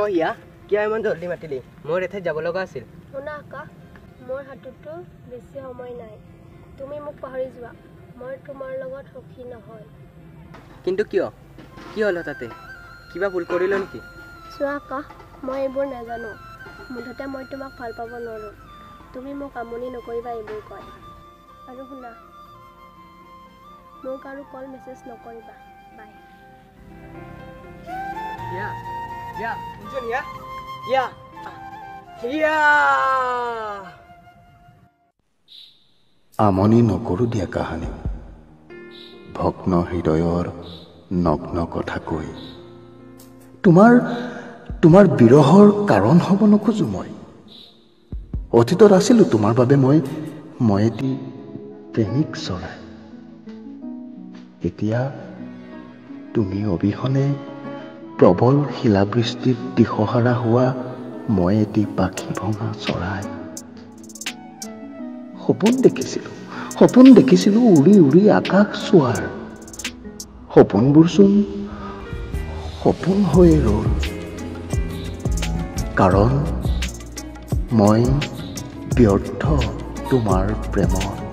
হিয়া কিয় ইমান জলদি মাতিলি মোৰ এঠাইত যাব লগা আছিল শুনা আকা মোৰ হাততো বেছি সময় নাই তুমি মোক পাহৰি যোৱা মই তোমাৰ লগত সুখী নহয় কিন্তু কিয় কি হল তাতে কিবা ভুল কৰিলো নেকি চোৱা আকা মই এইবোৰ নাজানো মুঠতে মই তোমাক ভাল পাব নোৱাৰো তুমি মোক আমনি নকৰিবা এইবোৰ কয় আৰু শুনা মোক আৰু কল মেছেজ নকৰিবা বাই ইয়া ইয়া শুনছোন ইয়া ইয়া ইয়া আমনি নকৰো দিয়া কাহানী ভগ্ন হৃদয়ৰ নগ্ন কথা কৈ তোমাৰ বিৰহৰ কাৰণ হ'ব নোখোজো মই অতীতত আছিলো তোমাৰ বাবে মই এটি প্ৰেমিক চৰাই এতিয়া তুমি অবিহনে প্ৰবল শিলাবৃষ্টিত দিশহাৰা হোৱা মই এটি পাখি ভঙা চৰাই সপোন দেখিছিলো উৰি উৰি আকাশ চোৱাৰ সপোনবোৰচোন সপোন হৈ ৰ'ল কাৰণ মই ব্যৰ্থ তোমাৰ প্ৰেমত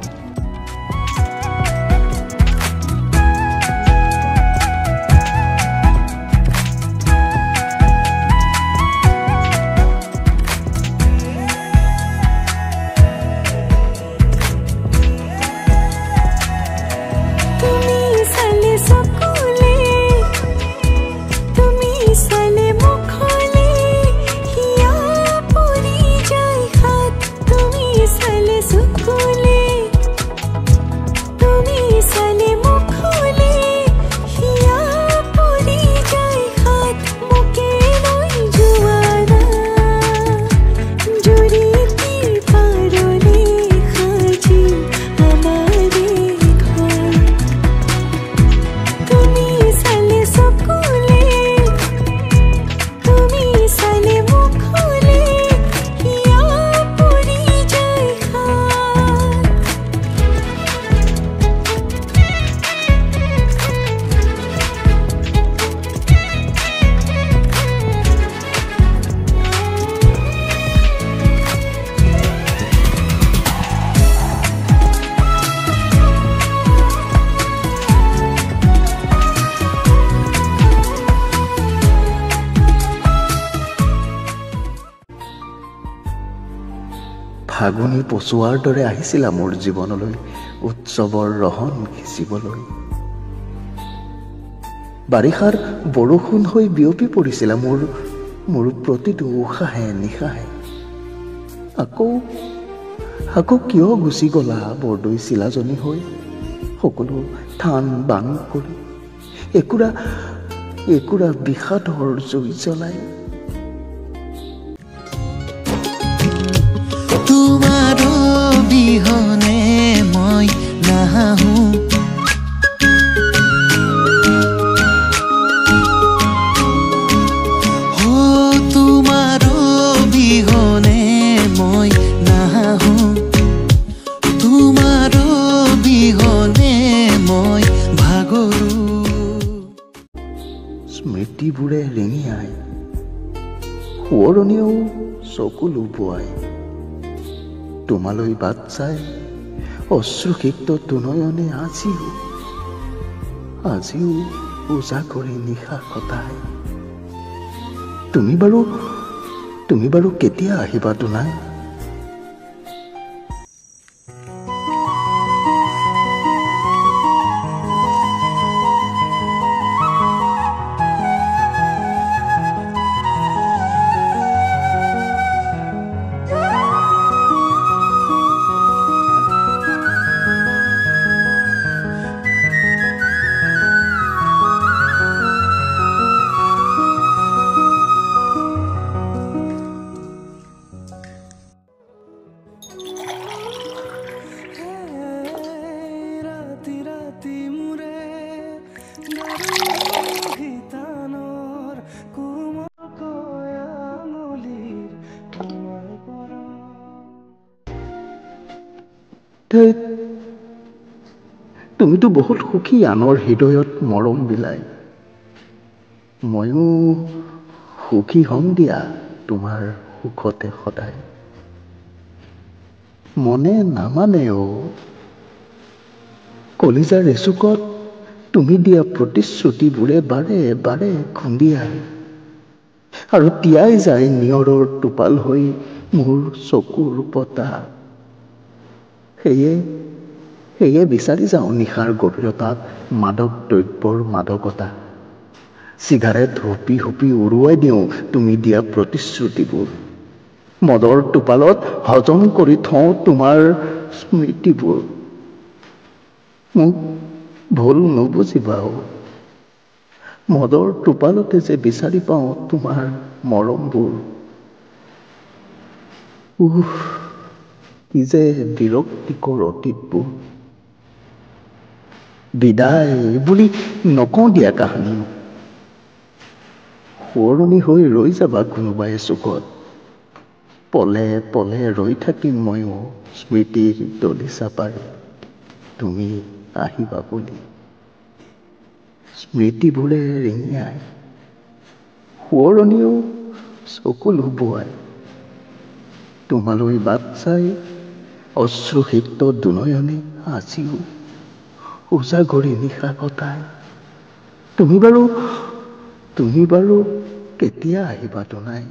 ফাগুনী পচোৱাৰ দৰে আহিছিলা মোৰ জীৱনলৈ উৎসৱৰ ৰহন খিচিবলৈ বাৰিষাৰ বৰষুণ হৈ বিয়পি পৰিছিলা মোৰ প্ৰতিটো উশাহে নিশাহে আকৌ কিয় গুচি গলা বৰদৈ চিলাজনী হৈ সকলো থান বান কৰি একুৰা বিষাদৰ জুই জ্বলাই তোমাৰ বিহনে মই নাহো তোমাৰ বিহনে মই নাহো তোমাৰ বিহনে মই ভাগৰো স্মৃতিবোৰে ৰিঙিয়াই সোঁৱৰণীয়েও চকু লুবুৱাই তোমালৈ বাট চাই অশ্ৰুসিক্ত দুনয়নে আজিও পূজা কৰি নিশা কটাই তুমি বাৰু কেতিয়া আহিবা দুনাই তুমিতো বহুত সুখী আনৰ হৃদয়ত মৰম বিলাই ময়ো সুখী হম দিয়া তোমাৰ সুখতে সদায়। মনে নামানে কলিজাৰ এচুকত তুমি দিয়া প্ৰতিশ্ৰুতিবোৰে বাৰে বাৰে খুন্দিয়াই আৰু তিয়াই যায় নিয়ৰৰ টোপাল হৈ মোৰ চকুৰ পতা। সেয়ে বিচাৰি যাওঁ নিশাৰ গভীৰতাত মাদক দ্ৰব্যৰ মাদকতা। চিগাৰেট হুপি হুপি উৰুৱাই দিওঁ তুমি দিয়া প্ৰতিশ্ৰুতিবোৰ। মদৰ টোপালত হজম কৰি থওঁ তোমাৰ স্মৃতিবোৰ। মোক ভুল নুবুজিবা মদৰ টোপালতে যে বিচাৰি পাওঁ তোমাৰ মৰমবোৰ। কি যে বিৰক্তিকৰ অতীতবোৰ। বিদায় বুলি নকওঁ দিয়া কাহানী, সোঁৱৰণি হৈ ৰৈ যাবা কোনোবাই চুকত। পলে পলে ৰৈ থাকিম ময়ো স্মৃতিৰ দলিচা পাৰি তুমি আহিবা বুলি। স্মৃতিবোৰে ৰিঙিয়াই সোঁৱৰণিও চকু লুবুৱাই তোমালৈ বাট চাই অশ্ৰুসিক্ত দুনয়নে আজিও উজাগৰি নিশা কটাই। তুমি বাৰু কেতিয়া আহিবা দুনাই?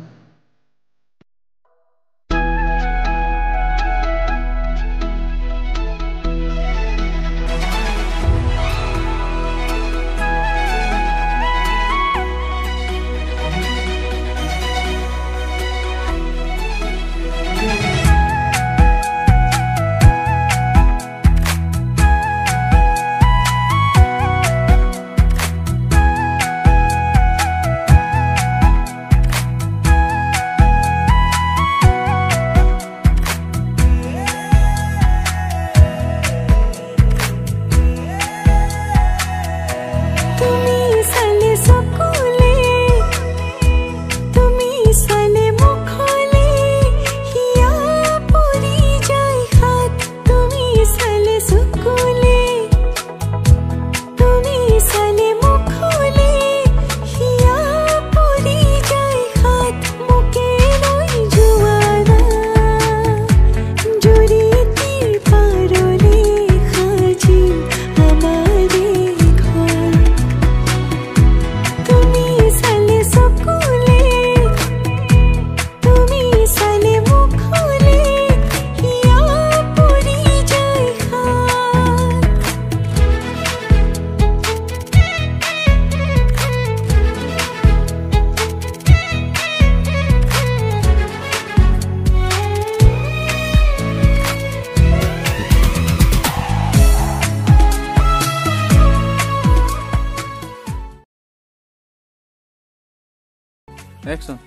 Action.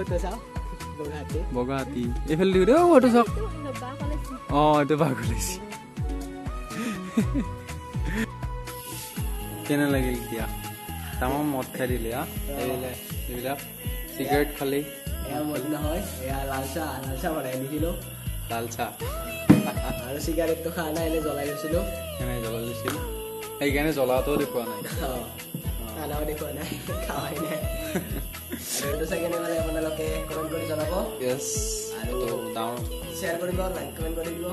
তো চাওঁ বগা হাতী এইফালে দিওঁ দেই এইটো চাওক এইটো বাঘ ওলাইছে কেনে লাগিল এতিয়া তামাম মদ খাই দিলে এইবিলাক চিগাৰেট খালি এয়া মদ নহয় এয়া লাল চাহ বনাই দিছিলোঁ লাল চাহ আৰু চিগাৰেটটো খোৱা নাই এনে জ্বলাই লৈছিলোঁ জ্বলাই লৈছিল সেইকাৰণে জ্বলাটোও দেখুওৱা নাই খানাও দেখুওৱা নাই খাৱাই নাই আৰু এইটো চাগে মানে আপোনালোকে কমেণ্ট কৰি জনাব আৰু ডাঙৰ শ্বেয়াৰ কৰিব লাইক কমেণ্ট কৰি দিব